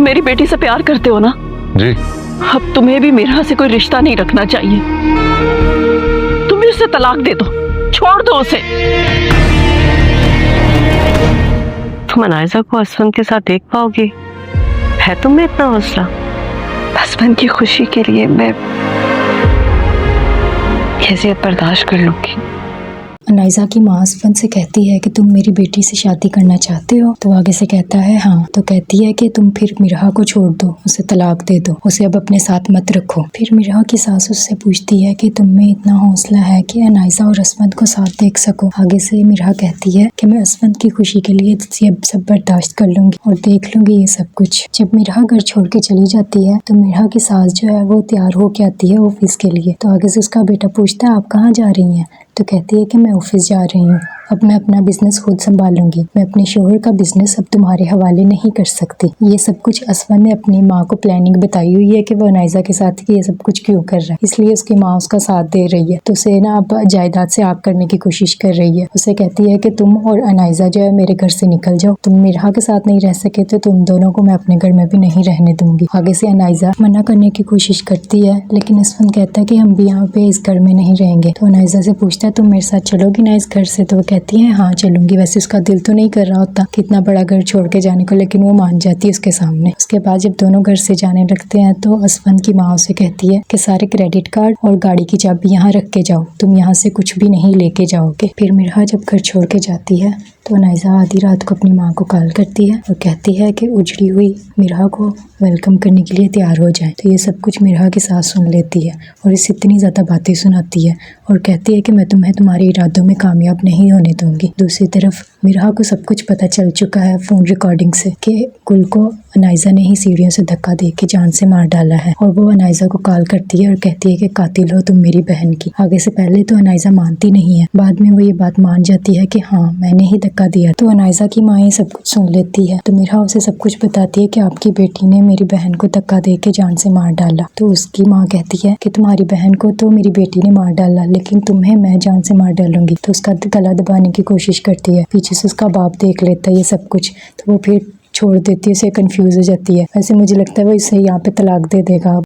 मेरी बेटी से प्यार करते हो ना जी। अब तुम्हें भी मिरहा से कोई रिश्ता नहीं रखना चाहिए। तुम उसे तलाक दे दो, छोड़ दो उसे। तुम अनायजा को असफन के साथ देख पाओगे? है तुम में इतना हौसला? हस्बैंड की खुशी के लिए मैं हैसियत बर्दाश्त कर लूंगी। अनायजा की माँ असफन से कहती है कि तुम मेरी बेटी से शादी करना चाहते हो? तो आगे से कहता है हाँ। तो कहती है कि तुम फिर मिरहा को छोड़ दो, उसे तलाक दे दो, उसे अब अपने साथ मत रखो। फिर मिरहा की सास उससे पूछती है कि तुम में इतना हौसला है कि अनायजा और असफन को साथ देख सको? आगे से मिरहा कहती है कि मैं असफन की खुशी के लिए ये सब बर्दाश्त कर लूंगी और देख लूंगी ये सब कुछ। जब मिरहा घर छोड़ के चली जाती है तो मिरहा की सास जो है वो तैयार होके आती है ऑफिस के लिए। तो आगे से उसका बेटा पूछता है आप कहाँ जा रही हैं? तो कहती है कि मैं ऑफिस जा रही हूँ, अब मैं अपना बिजनेस खुद संभालूंगी, मैं अपने शोहर का बिजनेस अब तुम्हारे हवाले नहीं कर सकती। ये सब कुछ असफन ने अपनी माँ को प्लानिंग बताई हुई है कि वो अनायजा के साथ ये सब कुछ क्यों कर रहा है, इसलिए उसकी माँ उसका साथ दे रही है। तो उसे ना अब जायदाद से आग करने की कोशिश कर रही है। उसे कहती है कि तुम और अनायजा जो है मेरे घर से निकल जाओ, तुम मिरहा के साथ नहीं रह सके तो तुम दोनों को मैं अपने घर में भी नहीं रहने दूंगी। आगे से अनायजा मना करने की कोशिश करती है, लेकिन असफन कहता है कि हम भी यहाँ पे इस घर में नहीं रहेंगे। तो अनायजा से पूछता है तुम मेरे साथ चलोगी ना इस घर से? तो वो कहती है हाँ चलूंगी। वैसे उसका दिल तो नहीं कर रहा होता कि इतना बड़ा घर छोड़ के जाने को, लेकिन वो मान जाती है उसके सामने। उसके बाद जब दोनों घर से जाने लगते हैं तो असफन की माँ उसे कहती है कि सारे क्रेडिट कार्ड और गाड़ी की चाबी यहाँ रख के जाओ, तुम यहाँ से कुछ भी नहीं लेके जाओगे। फिर मिरहा जब घर छोड़ के जाती है तो अनायजा आधी रात को अपनी माँ को कॉल करती है और कहती है कि उजड़ी हुई मिरहा को वेलकम करने के लिए तैयार हो जाए। तो ये सब कुछ मिरहा की सास सुन लेती है और इसे इतनी ज़्यादा बातें सुनाती है और कहती है कि मैं तुम्हें तुम्हारे इरादों में कामयाब नहीं होने दूंगी। दूसरी तरफ मिरहा को सब कुछ पता चल चुका है फ़ोन रिकॉर्डिंग से कि गुल को अनायजा ने ही सीढ़ियों से धक्का दे के जान से मार डाला है। और वो अनायजा को कॉल करती है और कहती है कि कातिल हो तुम मेरी बहन की। आगे से पहले तो अनायजा मानती नहीं है, बाद में वो ये बात मान जाती है कि हाँ मैंने ही धक्का दिया। तो अनायजा की माँ ये सब कुछ सुन लेती है तो मिरहा उसे सब कुछ बताती है कि आपकी बेटी ने मेरी बहन को धक्का दे के जान से मार डाला। तो उसकी माँ कहती है कि तुम्हारी बहन को तो मेरी बेटी ने मार डाला, लेकिन तुम्हें मैं जान से मार डालूंगी। तो उसका गला दबाने की कोशिश करती है, पीछे से उसका बाप देख लेता है ये सब कुछ, तो वो फिर छोड़ देती है, उसे कंफ्यूज हो जाती है। वैसे मुझे लगता है वो इसे यहाँ पे तलाक दे देगा।